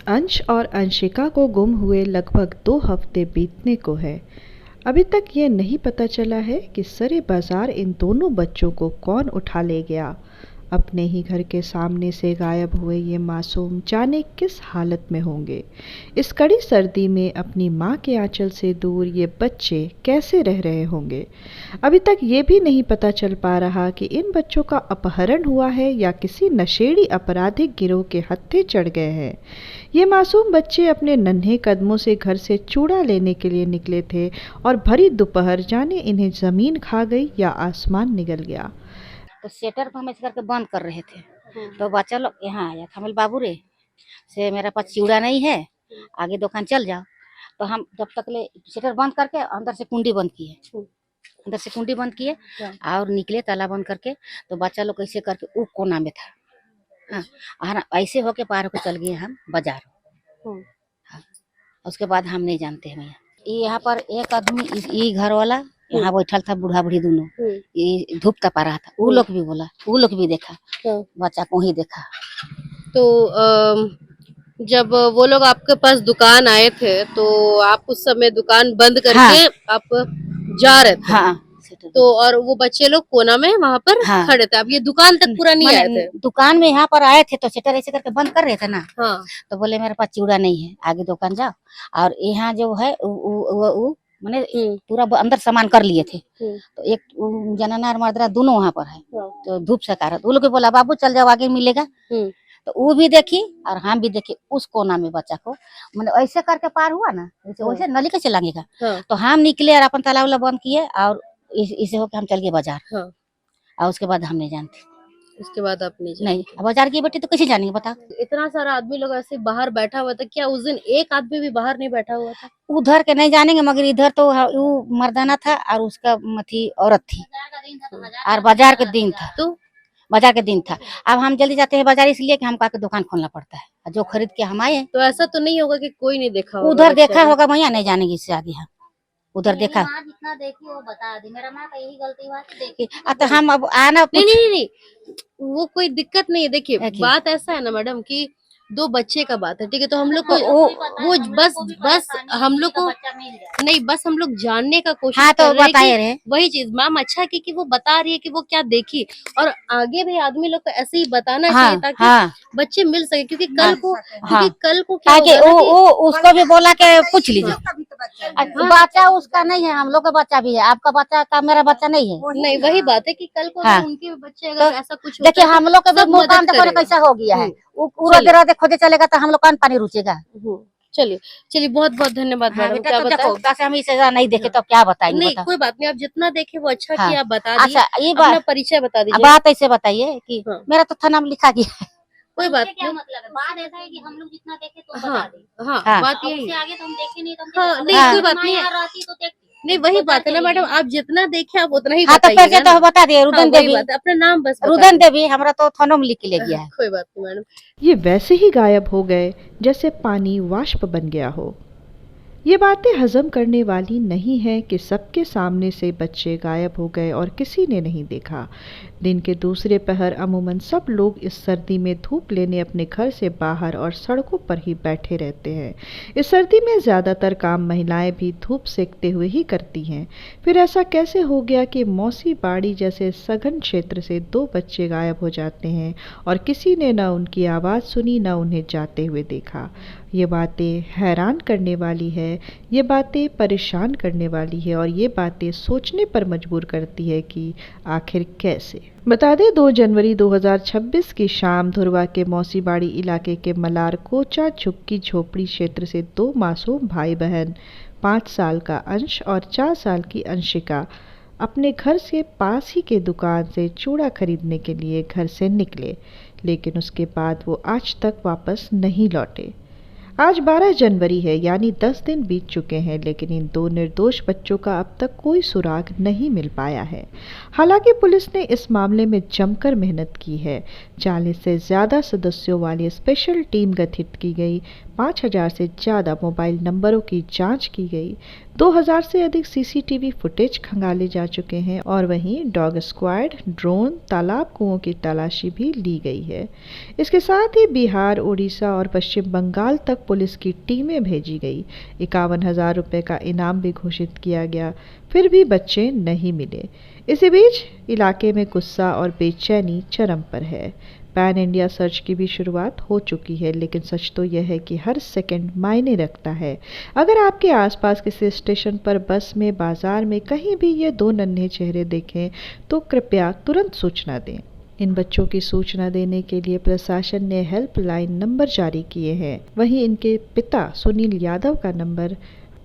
अंश और अंशिका को गुम हुए लगभग 2 हफ्ते बीतने को है। अभी तक ये नहीं पता चला है कि सरे बाजार इन दोनों बच्चों को कौन उठा ले गया। अपने ही घर के सामने से गायब हुए ये मासूम जाने किस हालत में होंगे। इस कड़ी सर्दी में अपनी माँ के आंचल से दूर ये बच्चे कैसे रह रहे होंगे। अभी तक ये भी नहीं पता चल पा रहा कि इन बच्चों का अपहरण हुआ है या किसी नशेड़ी आपराधिक गिरोह के हत्थे चढ़ गए हैं। ये मासूम बच्चे अपने नन्हे कदमों से घर से चूड़ा लेने के लिए निकले थे और भरी दोपहर जाने इन्हें जमीन खा गई या आसमान निगल गया। तो शटर को हम ऐसे करके बंद कर रहे थे, तो बच्चा लोग यहाँ आया था, बोले बाबू रे से मेरा पास चिवड़ा नहीं है, आगे दुकान चल जाओ। तो हम जब तक ले शटर बंद करके अंदर से कुंडी बंद किए और निकले ताला बंद करके। तो बच्चा लोग ऐसे करके वो कोना में था, हाँ, ऐसे होके पार होकर चल गए हम बाजार। हाँ, उसके बाद हम नहीं जानते हैं भैया। यहाँ पर एक आदमी ये घर वाला यहाँ बैठल था, बूढ़ा बूढ़ी दोनों, ये धूप तपा रहा था। वो लोग भी बोला, वो लोग भी देखा, बच्चा को ही देखा। तो जब वो लोग आपके पास दुकान आए थे तो आप उस समय दुकान बंद करके आप जा रहे थे। हाँ, तो और वो बच्चे लोग कोना में वहाँ पर खड़े थे। अब ये दुकान तक पूरा नहीं आए थे। दुकान में यहाँ पर आए थे तो शटर ऐसे करके बंद कर रहे थे ना। हाँ। तो बोले मेरे पास चिवड़ा नहीं है, आगे दुकान जाओ। और यहाँ जो है मैंने पूरा अंदर सामान कर लिए थे। तो एक जनाना और मर्दरा दोनों वहाँ पर है। तो धूप से कारण वो लोग बोला बाबू चल जाओ, आगे मिलेगा। तो वो भी देखी और हम भी देखे उस कोना में बच्चा को, मतलब ऐसे करके पार हुआ ना, वैसे नली कैसे लगेगा। तो हम निकले और अपन ताला वाला बंद किए और इसे होके हम चल गए बाजार। और उसके बाद हम नहीं जानते। उसके बाद आप नहीं बाजार की बेटी तो कैसे जानेंगे बता। इतना सारा आदमी लोग ऐसे बाहर बैठा हुआ था, क्या उस दिन एक आदमी भी बाहर नहीं बैठा हुआ था? उधर के नहीं जानेंगे, मगर इधर तो वो मर्दाना था और उसका मथी औरत थी और बाजार के दिन था। तो बाजार के दिन था। अब हम जल्दी जाते हैं बाजार इसलिए कि हमको आके दुकान खोलना पड़ता है, जो खरीद के हम आए। तो ऐसा तो नहीं होगा कि कोई नहीं देखा होगा? उधर देखा होगा भैया, नहीं जानेगी इससे आगे हम उधर देखा। जितना देखी वो बता दी, मेरा माँ का यही गलती हुआ कि देखी। तो हम अब आना नहीं, वो कोई दिक्कत नहीं है। देखिए बात ऐसा है ना मैडम कि दो बच्चे का बात है, ठीक है। तो हम लोग को वो बस हम लोग को नहीं, बस हम लोग जानने का कोशिश कर रहे हैं। वही चीज मैम अच्छा की वो बता रही है कि वो क्या देखी, और आगे भी आदमी लोग को ऐसे ही बताना चाहिए ताकि बच्चे मिल सके। क्योंकि कल को क्या होगा उसको भी बोला के पूछ लीजिए। बच्चा उसका नहीं है, हम लोग का बच्चा भी है, आपका बच्चा का मेरा बच्चा नहीं है। नहीं, वही बात है कि कल को उनके बच्चे अगर ऐसा कुछ देखिए हम लोग का मुकाम देखो कैसा हो गया है। रोदे खोदे चलेगा तो हम लोग कौन पानी रुचेगा। चलिए बहुत बहुत धन्यवाद मैडम। क्या बताएं, हम इसे नहीं देखे तो क्या बताएंगे। नहीं कोई बात नहीं, आप जितना देखे वो अच्छा किया, आप बता दीजिए। अच्छा ये बात परिचय बता दीजिए। बात ऐसे बताइए कि मेरा तो थाना में लिखा गया है। कोई बात क्या नहीं, मतलब है? बात ऐसा है कि हम लोग जितना देखे तो बता दें। बात यही है। आगे तो हम देखे नहीं, नहीं कोई बात नहीं है। नहीं वही बात है ना मैडम, आप जितना देखे आप उतना ही बताइए। तो बता दिए रुदन देवी, अपना नाम बस रुदन देवी, हमारा तो थानों में लिख के ले गया है। कोई बात नहीं मैडम। ये वैसे ही गायब हो गए जैसे पानी वाष्प बन गया हो। ये बातें हजम करने वाली नहीं है कि सबके सामने से बच्चे गायब हो गए और किसी ने नहीं देखा। दिन के दूसरे पहर अमूमन सब लोग इस सर्दी में धूप लेने अपने घर से बाहर और सड़कों पर ही बैठे रहते हैं। इस सर्दी में ज़्यादातर काम महिलाएं भी धूप सेकते हुए ही करती हैं। फिर ऐसा कैसे हो गया कि मौसी बाड़ी जैसे सघन क्षेत्र से 2 बच्चे गायब हो जाते हैं और किसी ने न उनकी आवाज़ सुनी न उन्हें जाते हुए देखा। ये बातें हैरान करने वाली है, ये बातें परेशान करने वाली है और ये बातें सोचने पर मजबूर करती है कि आखिर कैसे। बता दें 2 जनवरी 2026 की शाम धुरवा के मौसीबाड़ी इलाके के मलार कोचा झुग्गी झोपड़ी क्षेत्र से 2 मासूम भाई बहन 5 साल का अंश और 4 साल की अंशिका अपने घर से पास ही के दुकान से चूड़ा खरीदने के लिए घर से निकले, लेकिन उसके बाद वो आज तक वापस नहीं लौटे। आज 12 जनवरी है, यानी 10 दिन बीत चुके हैं, लेकिन इन 2 निर्दोष बच्चों का अब तक कोई सुराग नहीं मिल पाया है। हालांकि पुलिस ने इस मामले में जमकर मेहनत की है। 40 से ज़्यादा सदस्यों वाली स्पेशल टीम गठित की गई, 5000 से ज़्यादा मोबाइल नंबरों की जांच की गई, 2000 से अधिक सीसीटीवी फुटेज खंगाले जा चुके हैं और वहीं डॉग स्क्वाड, ड्रोन, तालाब कुओं की तलाशी भी ली गई है। इसके साथ ही बिहार, उड़ीसा और पश्चिम बंगाल तक पुलिस की टीमें भेजी गई। 51,000 रुपये का इनाम भी घोषित किया गया, फिर भी बच्चे नहीं मिले। इसी बीच इलाके में गुस्सा और बेचैनी चरम पर है। पैन इंडिया सर्च की भी शुरुआत हो चुकी है, लेकिन सच तो यह है कि हर सेकंड मायने रखता है। अगर आपके आसपास किसी स्टेशन पर, बस में, बाजार में कहीं भी ये दो नन्हे चेहरे देखें तो कृपया तुरंत सूचना दें। इन बच्चों की सूचना देने के लिए प्रशासन ने हेल्पलाइन नंबर जारी किए हैं। वहीं इनके पिता सुनील यादव का नंबर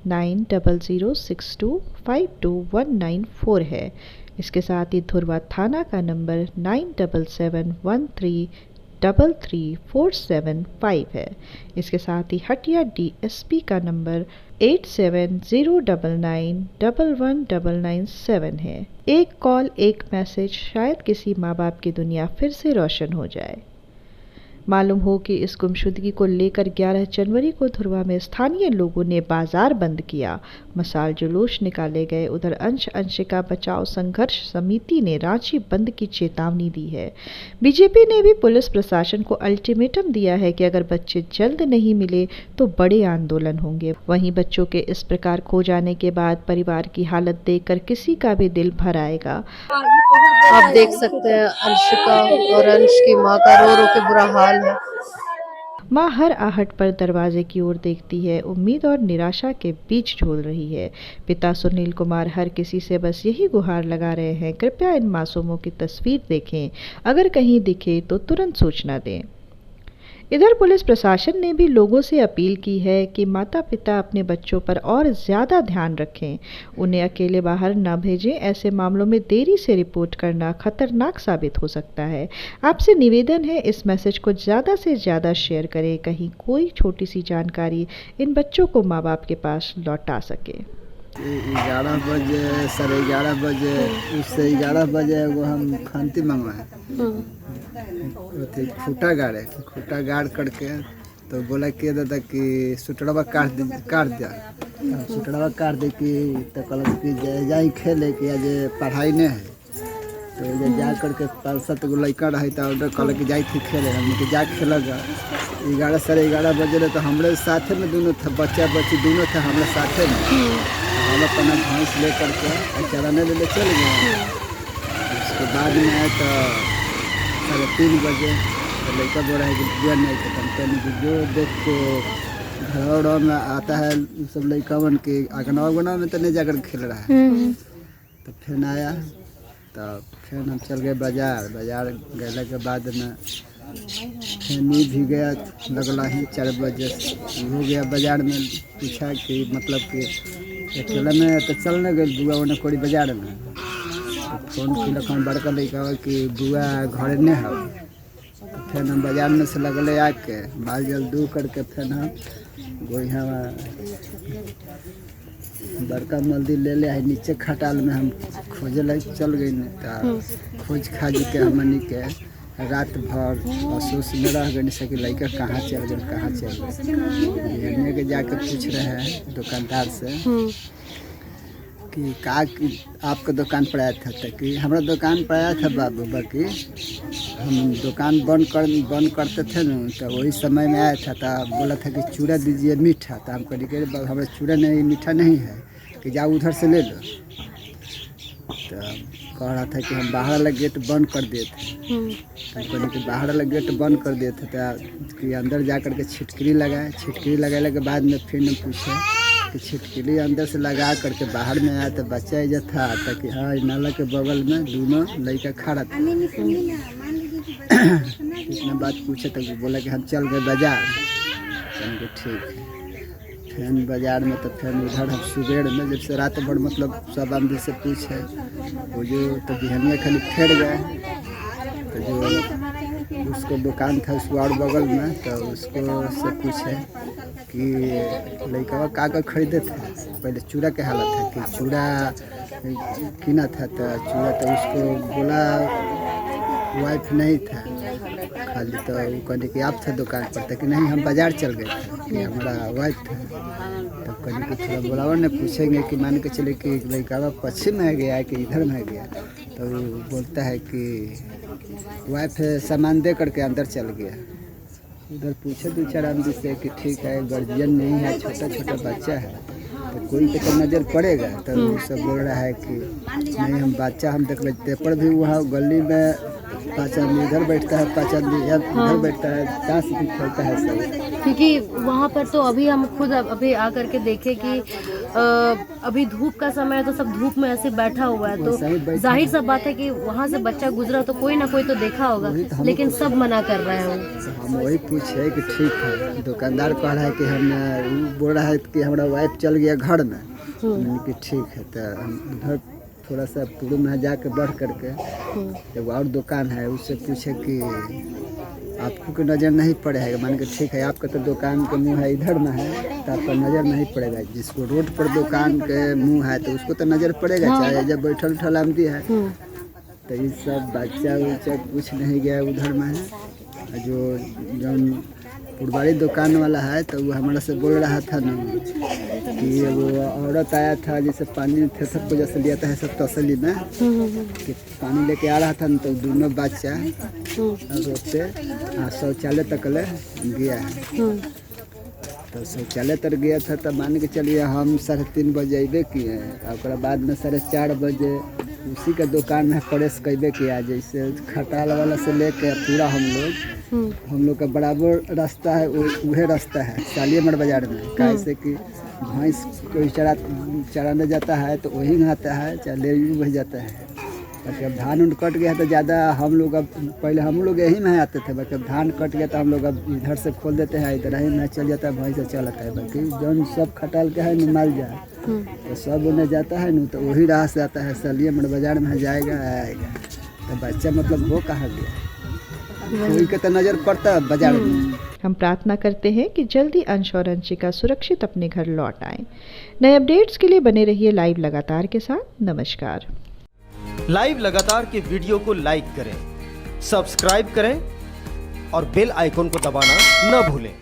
9006252194 है। इसके साथ ही धुरवा थाना का नंबर 9771333475 है। इसके साथ ही हटिया डीएसपी का नंबर 8709911997 है। एक कॉल, एक मैसेज, शायद किसी माँ बाप की दुनिया फिर से रोशन हो जाए। मालूम हो कि इस गुमशुदगी को लेकर 11 जनवरी को धुरवा में स्थानीय लोगों ने बाजार बंद किया, मसाल जुलूस निकाले गए। उधर अंशिका बचाओ संघर्ष समिति ने रांची बंद की चेतावनी दी है। बीजेपी ने भी पुलिस प्रशासन को अल्टीमेटम दिया है कि अगर बच्चे जल्द नहीं मिले तो बड़े आंदोलन होंगे। वहीं बच्चों के इस प्रकार खो जाने के बाद परिवार की हालत देखकर किसी का भी दिल भर आएगा। आप देख सकते हैं अंशिका और अंश की माँ का रो रो के बुरा हाल है। माँ हर आहट पर दरवाजे की ओर देखती है, उम्मीद और निराशा के बीच झूल रही है। पिता सुनील कुमार हर किसी से बस यही गुहार लगा रहे हैं, कृपया इन मासूमों की तस्वीर देखें, अगर कहीं दिखे तो तुरंत सूचना दें। इधर पुलिस प्रशासन ने भी लोगों से अपील की है कि माता पिता अपने बच्चों पर और ज़्यादा ध्यान रखें, उन्हें अकेले बाहर न भेजें। ऐसे मामलों में देरी से रिपोर्ट करना खतरनाक साबित हो सकता है। आपसे निवेदन है, इस मैसेज को ज़्यादा से ज़्यादा शेयर करें, कहीं कोई छोटी सी जानकारी इन बच्चों को माँ बाप के पास लौटा सके। 11 बजे, 11:30 बजे, उससे 11 बजे वो हम खांति मंगवाए, खूटा गाड़ करके तो बोला कि दादा कि सुटड़वा काट दिया। सुटड़वा काट दे कि तो कल कि जाई खेले कि आज पढ़ाई नहीं है, तो ये जा करके 5-7 गो लड़का रहे तो ऑर्डर कल कि जाई थी खेले, हमने के जा खेला जा 11, 11:30 बजे तो हमारे साथे में दोनों थे, बच्चा बच्ची दोनों थे हमारे साथे में। हम अपना भैंस ले करके चराने ले चल गए। उसके बाद में आए तो 3:30 बजे तो लड़का बोल रहा है कि बुआ नहीं था, हम कहने की जो देख के घर में आता है सब लड़का बन के अगना में तो नहीं जाकर खेल रहा है। तो फिर आया तो फिर हम चल गए बाजार गए के बाद में फिर नींद भी गया, लगला ही 4 बजे हो गया। बाजार में पूछा कि मतलब कि अकेले में तो चलने गए बुआ उन्हें कोई बाजार में, तो फोन किया बड़का लड़का कि बुआ घर नहीं है। तो फिर हम बाजार में से लगले आके माल जल दू करके फिर हम यहाँ बड़का मंदिर ले ले नीचे खटाल में हम खोजे लग चल गए। तो खोज खाज के हमनी के रात भर अफसोस में रह गए कि लड़का कहाँ चल गए। के जाके पूछ रहे हैं दुकानदार से कि आपका दुकान पर आया था, तो कि हमारा दुकान पर आया था बाबू, बाकी हम दुकान बंद करते थे ना, तो वही समय में आया था। तो बोला था कि चूड़ा दीजिए मीठा, तो हम कही कि हमारा चूड़ा नहीं, मीठा नहीं है, कि जाओ उधर से ले लो। तो कह रहा था कि हम बाहर वाला गेट बंद कर दिए थे। हम कहने कि बाहर वाला गेट बंद कर दिए थे, तो कि अंदर जा कर के छिटकरी लगाने के बाद में फिर हम पूछे कि छिटकली अंदर से लगा करके बाहर में आया तो बच्चा इधर था, ताकि हाँ नाला के बगल में दोनों लड़का खड़ा था। इतना बात पूछे तो बोला कि हम चल गए बाजार। ठीक है, फिर बाजार में तो फिर उधर हम सुबेर में जब से रात भर मतलब सब आदमी से पूछे वो जो तो बिहनिया खाली फेर गए। तो जो उसको दुकान था उसको और बगल में, तो उसको से पूछे कि लड़का का खरीदे थे। पहले चूड़ा के हालत है कि चूड़ा किना था, तो चूड़ा तो उसको बोला वाइफ नहीं था खाली, तो वो कहने कि आप थे दुकान पर, तो कि नहीं हम बाजार चल गए थे कि हमारा वाइफ था। तो कहीं कुछ थोड़ा बुलावर ने पूछेंगे कि मान के चले कि लड़का पश्चिम में गया है कि इधर में गया, तो वो बोलता है कि वाइफ सामान दे करके अंदर चल गया। उधर पूछे 2-4 आदमी से कि ठीक है गार्जियन नहीं है, छोटा छोटा बच्चा है, तो कोई पे तो नज़र पड़ेगा। तो वो सब बोल रहा है कि नहीं हम बच्चा हम देख लेते पर भी वहाँ गली में 5 आदमी इधर बैठता है, 5 आदमी इधर बैठता है, ताश भी खेलता है सब। क्योंकि वहाँ पर तो अभी हम खुद अभी आकर के देखे कि अभी धूप का समय है तो सब धूप में ऐसे बैठा हुआ है, तो जाहिर सा बात है कि वहाँ से बच्चा गुजरा तो कोई ना कोई तो देखा होगा, लेकिन सब मना कर रहे हैं। हम वही पूछे कि ठीक है, दुकानदार कह रहा है कि हम बोल रहा है कि हमारा वाइफ चल गया घर में, मैंने कि ठीक है। तो हम उधर थोड़ा सा पूर्व में जाके बढ़ करके एक और दुकान है, उससे पूछे कि आपको कोई नज़र नहीं पड़ेगा, मान के ठीक है आपका तो दुकान का मुंह है इधर में है तो आपका नज़र नहीं पड़ेगा। जिसको रोड पर दुकान के मुंह है तो उसको तो नज़र पड़ेगा, चाहे जब बैठल उठल आमदी है। तो ये सब बच्चा उच्चा कुछ नहीं गया उधर में है। जो पुरबारी दुकान वाला है तो वो हमारा से बोल रहा था ना कि वो औरत आया था जैसे पानी थेसर को जैसे लिया था सब तसली में कि पानी लेके आ रहा था न, तो दोनों बच्चा रोते शौचालय तक ले गया है। तो शौचालय तक गया था तो मान के चलिए हम 3:30 बजे अबे किए, और बाद में 4:30 बजे उसी के दुकान में प्रेस कैबे किया। जैसे खटाल वाला से लेके पूरा हम लोग का बराबर रास्ता है, वही रास्ता है शालीमार बाजार में। कैसे कि भैंस कोई चराने जाता है तो वही में आता है, चाहे ले वही जाता है। बाकी अब धान उन कट गया तो ज़्यादा हम लोग अब पहले हम लोग यहीं में आते थे, बाकी अब धान कट गया तो हम लोग अब इधर से खोल देते हैं, इधर ही में चल जाता है, भैंस से चल आता है। बाकी जौन सब खटाल के है न माल जाए तो सब उन्हें जाता है न, तो वही राह से आता है शालीमार बाजार में जाएगा आएगा। तो बच्चा मतलब वो कहाँ गया, कोई के तो नज़र पड़ता है बाजार में। हम प्रार्थना करते हैं कि जल्दी अंश और अंशिका सुरक्षित अपने घर लौट आएं। नए अपडेट्स के लिए बने रहिए लाइव लगातार के साथ। नमस्कार। लाइव लगातार के वीडियो को लाइक करें, सब्सक्राइब करें और बेल आइकॉन को दबाना न भूलें।